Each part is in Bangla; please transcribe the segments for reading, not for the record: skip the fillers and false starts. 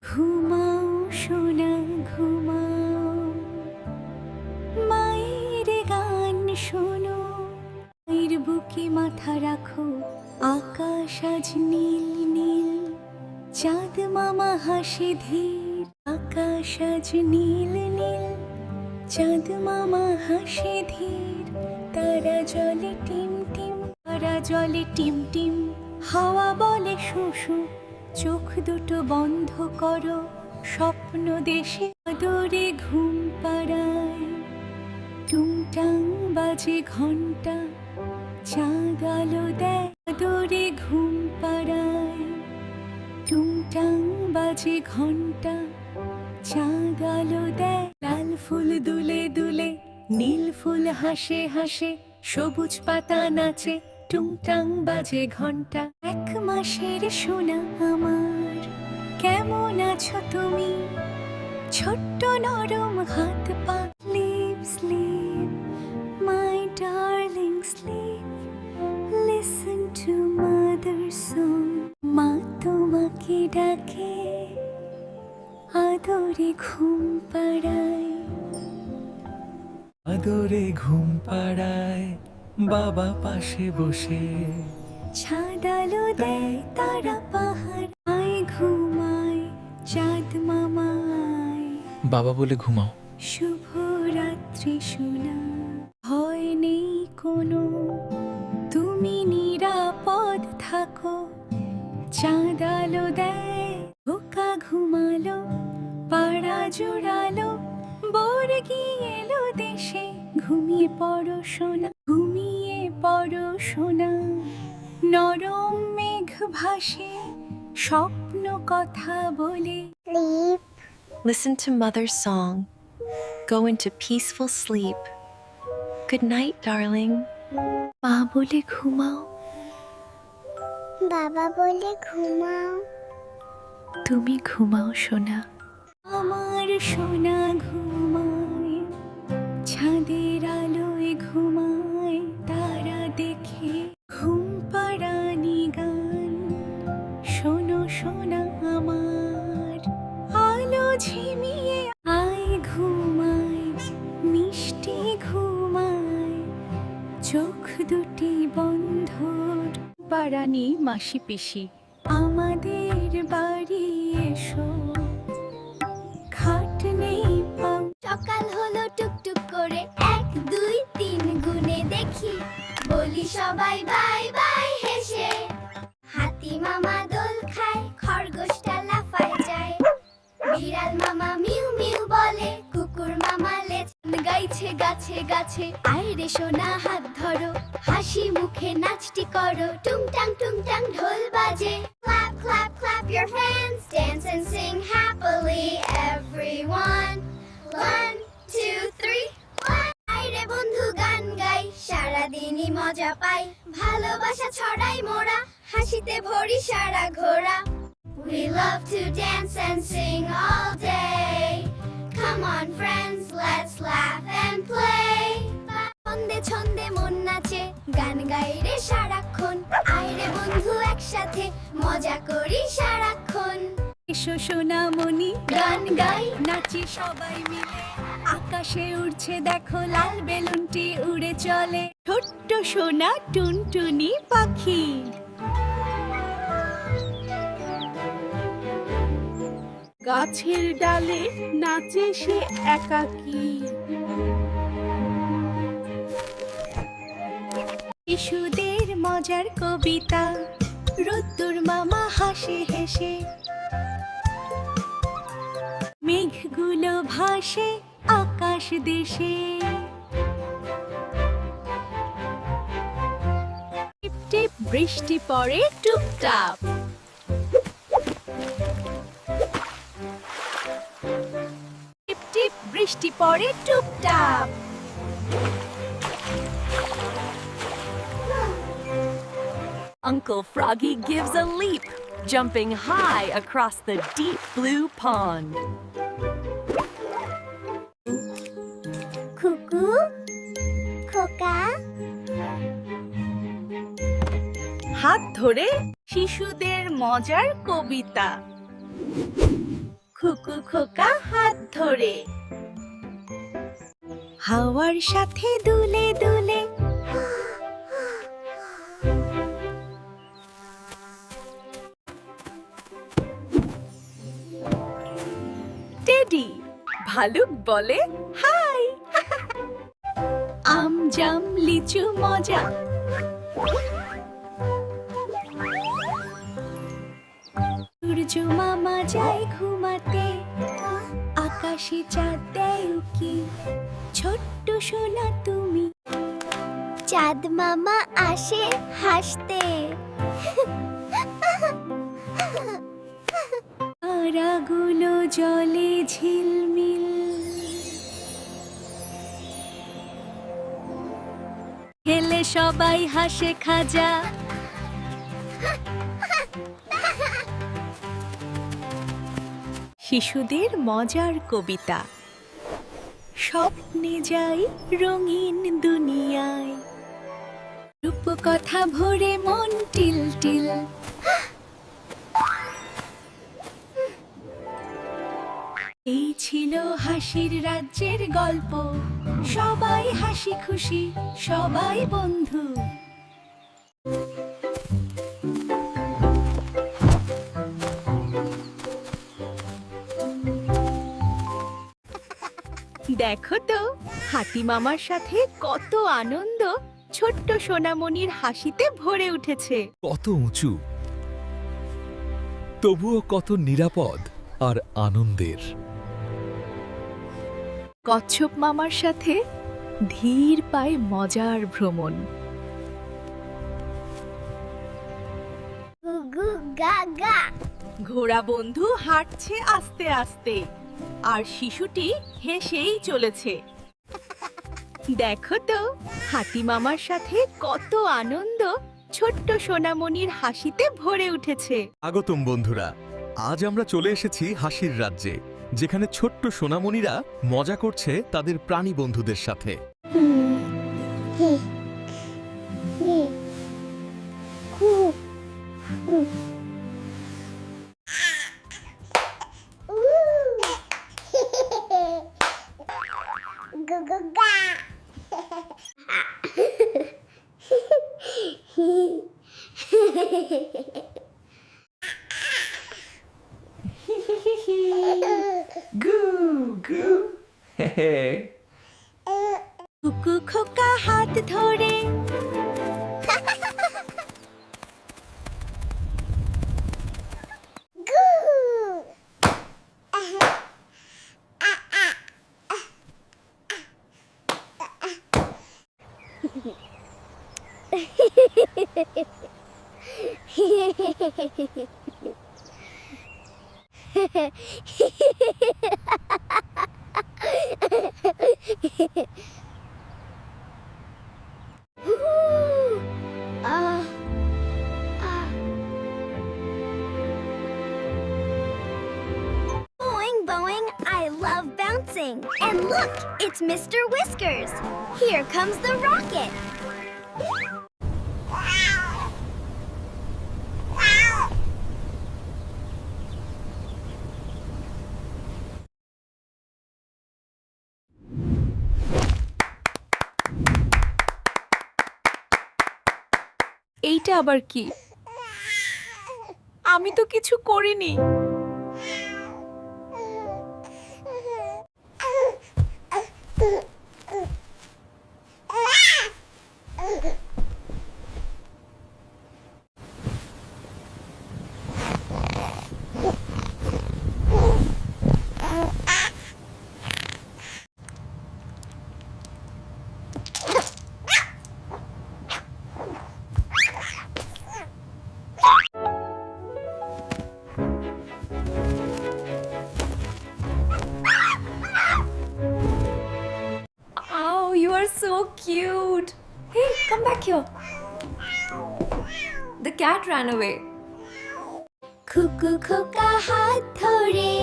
ঘুমাও সোনা ঘুমাও, মায়ের গান শোনো, মায়ের বুকে মাথা রাখো, আকাশ আজ নীল নীল, চাঁদ মামা হাসে ধীর, আকাশ আজ নীল নীল, চাঁদ মামা হাসে ধীর, তারা জলে টিম টিম, তারা জলে টিম টিম, হাওয়া বলে শোষো, চোখ দুটো বন্ধ করো, স্বপ্ন দেশে আদরে ঘুম পাড়ায়, টুংটাং বাজে ঘন্টা, চাঁদ আলো দেয় আদরে ঘুম পাড়ায়, টুংটাং বাজে ঘন্টা, চাঁদ আলো দেয়, লাল ফুল দুলে দুলে, নীল ফুল হাসে হাসে, সবুজ পাতা নাচে, টুংটাং বাজে ঘন্টা। এক মাসের সোনা আমার, কেমন আছো তুমি? ছোট্ট নরম হাত পা, sleep sleep my darling sleep, listen to mother song, মা তোমাকে ডাকে, আদরে ঘুম পাড়ায়, আদরে ঘুম পাড়ায়, বাবা পাশে বসে, ছাদ আলো দেয় তারা পাহাড়, আয় ঘুমায় চাঁদ মামায়, বাবা বলে ঘুমাও। শুভ রাত্রি সোনা, ভয় নেই কোনো, তুমি নিরাপদ থাকো, চাঁদ আলো দেয়, খোকা ঘুমালো, পাড়া জোড়ালো, বর্গি এলো দেশে, ঘুমিয়ে পড়ো সোনা, ঘুমিয়ে পড়ো সোনা, নরম মেঘ ভাসে, স্বপ্ন কথা বলে, Sleep. Listen to Mother's song. Go into peaceful sleep. Good night, darling. মা বলে ঘুমাও, বাবা বলে ঘুমাও। তুমি ঘুমাও সোনা, আমার সোনা ঘুমায়, ছাদের আলোয় ঘুমায়, তারা দেখে ঘুম পাড়ানি গান, শোনো সোনা আমার, আলো ঝিমিয়ে আয় ঘুমায়, মিষ্টি ঘুমায়, চোখ দুটি বন্ধ, পাড়ানি মাসি পিসি, আমাদের বাড়ি এসো, খাট নেই পাও, সকাল হলো টুকটুক করে, 1 2 3 গুনে দেখি, বলি সবাই বাই বাই হেসে, হাতি মামা দোল খায়, খরগোশটা লাফায় যায়, বিড়াল মামা মিউ মিউ বলে, কুকুর মামা লেজ গাইছে গাছে গাছে, আয় রে সোনা হাত ধরো, হাসি মুখে নাচটি করো, টুংটাং ঢোল বাজে, clap clap clap your hands, dance and sing happily everyone, 1 2 3 1, আয় রে বন্ধু গান গাই, সারাদিনই মজা পাই, ভালোবাসা ছড়াই মোরা, হাসিতে ভরি সারা ঘোরা, we love to dance and sing all day, come on friends, let's laugh and play, ছন্দে ছন্দে মন নাচে, গান গাই রে সারাক্ষণ, আয় রে বন্ধু একসাথে, মজা করি সারাক্ষণ, এসো সোনামণি গান গাই, নাচি সবাই মিলে, আকাশে উড়ছে দেখো লাল বেলুনটি উড়ে চলে, ছোট্ট সোনা টুনটুনি পাখি, গাছের ডালে নাচে সে একাকী, শিশুদের মজার কবিতা, রোদ্দুর মামা হাসে হেসে, মেঘগুলো ভাসে আকাশ দেশে, টিপ টিপ বৃষ্টি পড়ে টুপটাপ, টিপ টিপ বৃষ্টি পড়ে টুপটাপ, Uncle Froggy gives a leap, jumping high across the deep blue pond. খুকু খোকা, হাত ধরে শিশুদের মজার কবিতা। খুকু খোকা হাত ধরে হাওয়ার সাথে দুলে দুলে টেডি ভালুক বলে হাই আম জাম লিচু মজা সূর্য মামা যায় ঘুমাতে আকাশে চাঁদ দেয় উকি ছোট্ট সোনা তুমি চাঁদ মামা আসে হাসতে। তারাগুলো জলে ঝিলমিল খেলে সবাই হাসে খাজা শিশুদের মজার কবিতা স্বপ্নে যাই রঙিন দুনিয়ায় রূপকথা ভরে মন টিল টিল এই ছিল হাসির রাজ্যের গল্প সবাই হাসি খুশি সবাই বন্ধু দেখো তো হাতি মামার সাথে কত আনন্দ ছোট্ট সোনামণির হাসিতে ভরে উঠেছে কত উঁচু তবুও কত নিরাপদ আর আনন্দের। কচ্ছপ মামার সাথে ধীর পায়ে মজার ভ্রমণ গুগু গা গা ঘোড়া বন্ধু হাঁটছে আস্তে আস্তে আর শিশুটি হেসেই চলেছে দেখো তো হাতি মামার সাথে কত আনন্দ ছোট্ট সোনামণির হাসিতে ভরে উঠেছে আগতম বন্ধুরা, আজ আমরা চলে এসেছি হাসির রাজ্যে, যেখানে ছোট্ট সোনামণিরা মজা করছে তাদের প্রাণী বন্ধুদের সাথে। গুগু গা কুকু খোকা হাত ধরে Boing, boing, I love bouncing. And look, it's Mr. Whiskers. Here comes the rocket. এইটা আবার কি আমি তো কিছু করিনি Oh, you are so cute. Hey, come back here. The cat ran away. খুকু খোকা হাত ধরে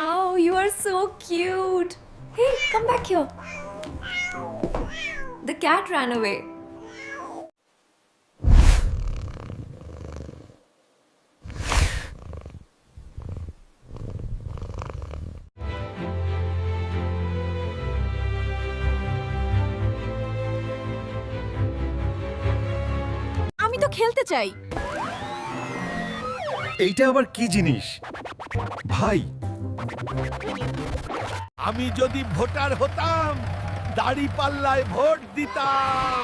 Oh, you are so cute. Hey, come back here. The cat ran away. তো খেলতে চাই। এইটা আবার কি জিনিস ভাই? আমি যদি ভোটার হতাম দাড়িপাল্লায় ভোট দিতাম।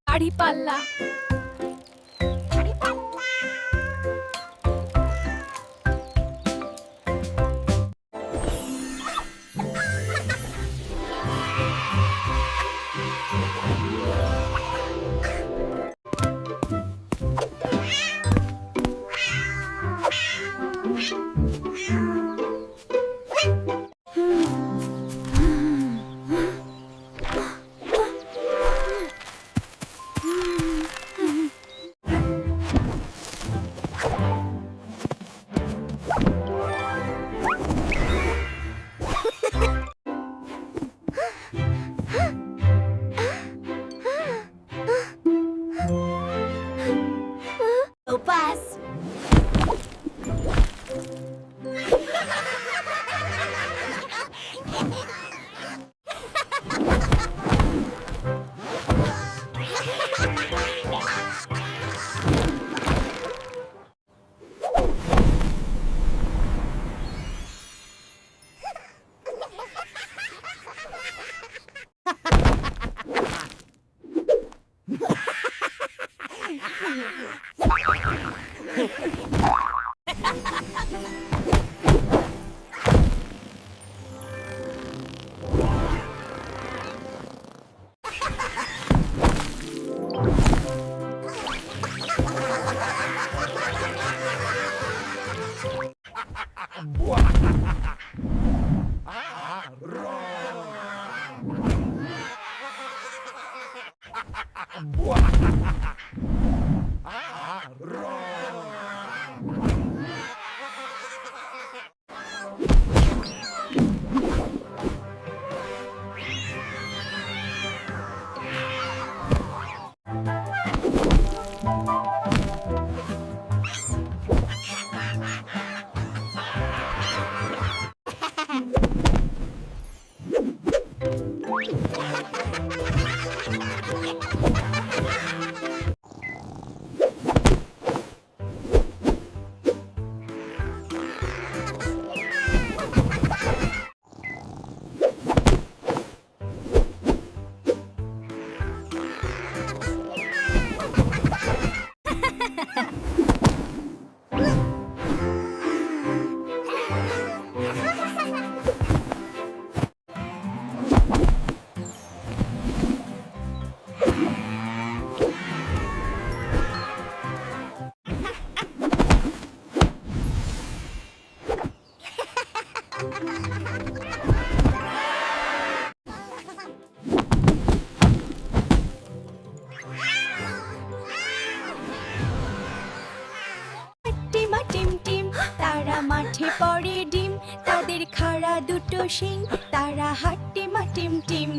দাড়িপাল্লা। পাস। মাঠে পড়ে ডিম, তাদের খাড়া দুটো শিং, তারা হাট্টিমা টিম টিম।